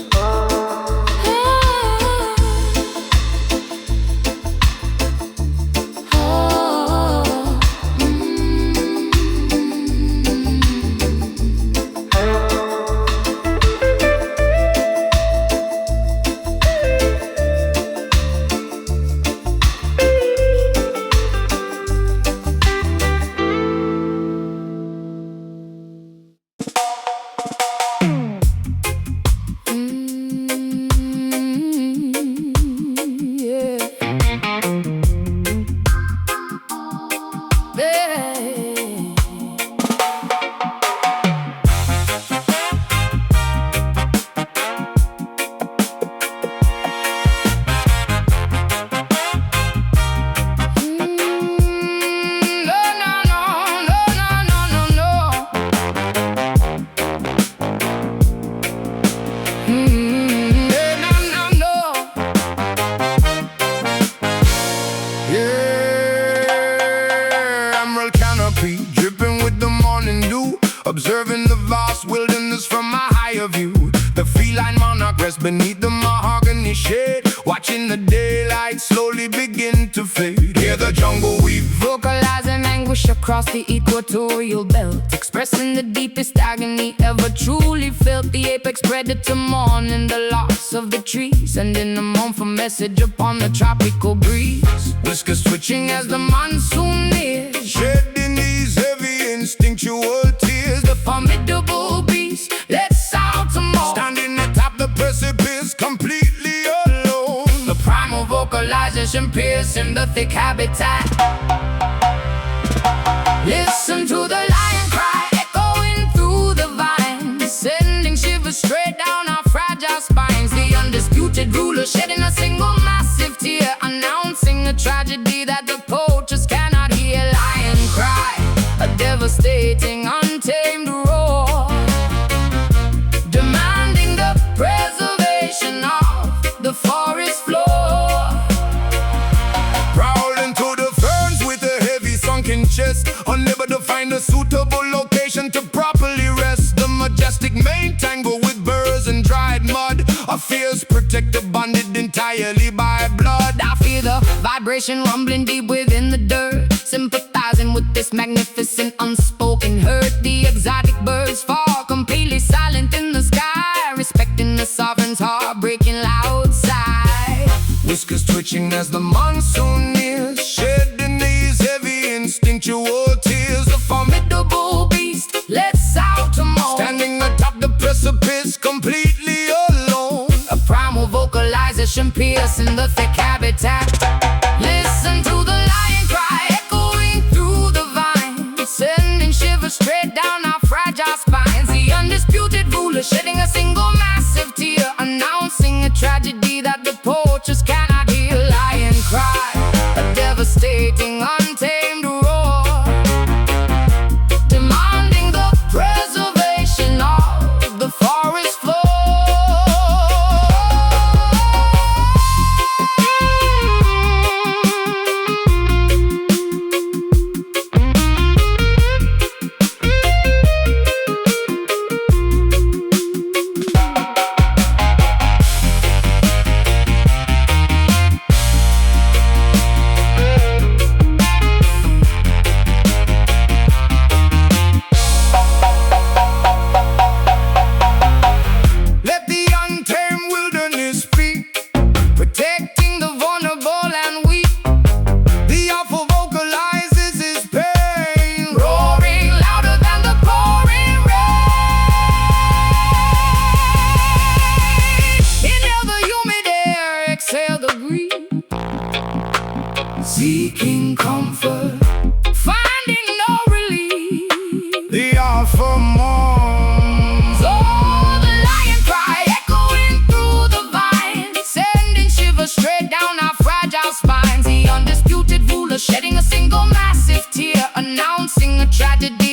Observing the vast wilderness from a higher view. The feline monarch rests beneath the mahogany shade, watching the daylight slowly begin to fade. Hear the jungle weave, vocalizing anguish across across the equatorial belt, expressing the deepest agony ever truly felt. The apex predator mourning the loss of the trees, sending a mournful message upon the tropical breeze. Whiskers twitching As the monsoon nears, shedding these heavy instinctual tears. the formidable beast lets out a more, Standing atop the precipice, completely alone. the primal vocalization piercing the thick habitat. Listen to the lion cry echoing through the vines, sending shivers straight down our fragile spines. The undisputed ruler shedding a single massive tear, announcing a tragedy that the poachers cannot hear. Lion cry, a devastating, untamed roar, demanding the preservation of the forest floor. Prowling through the ferns with a heavy sunken chest, unable to find a suitable location to properly rest. The majestic mane tangled with burrs and dried mud, a fierce protector bonded entirely by blood. I feel the vibration rumbling deep within the dirt, sympathizing with this magnificent unspoken hurt. The exotic birds fall completely silent in the sky, respecting the sovereign's heart-breaking loud sigh. Whiskers twitching as the monsoon nears, shedding these heavy instinctual tears. The formidable beast lets out a moan, Standing atop the precipice, completely alone. a primal vocalization piercing the thick habitat. Listen to the lion cry echoing through the vines, sending shivers straight down our fragile spines. The undisputed ruler shedding a single massive tear, announcing a tragedy that the poachers cannot hear. Lion cry, a devastating, untamed roar, demanding the preservation of the forest floor. Let the untamed wilderness speak, protecting the vulnerable and weak. The alpha vocalizes his pain, Roaring louder than the pouring rain. Inhale the humid air, exhale the breeze, seeking comfort, finding no relief. the alpha mourns. Oh, the lion cry echoing through the vines, sending shivers straight down our fragile spines. The undisputed ruler shedding a single massive tear, announcing a tragedy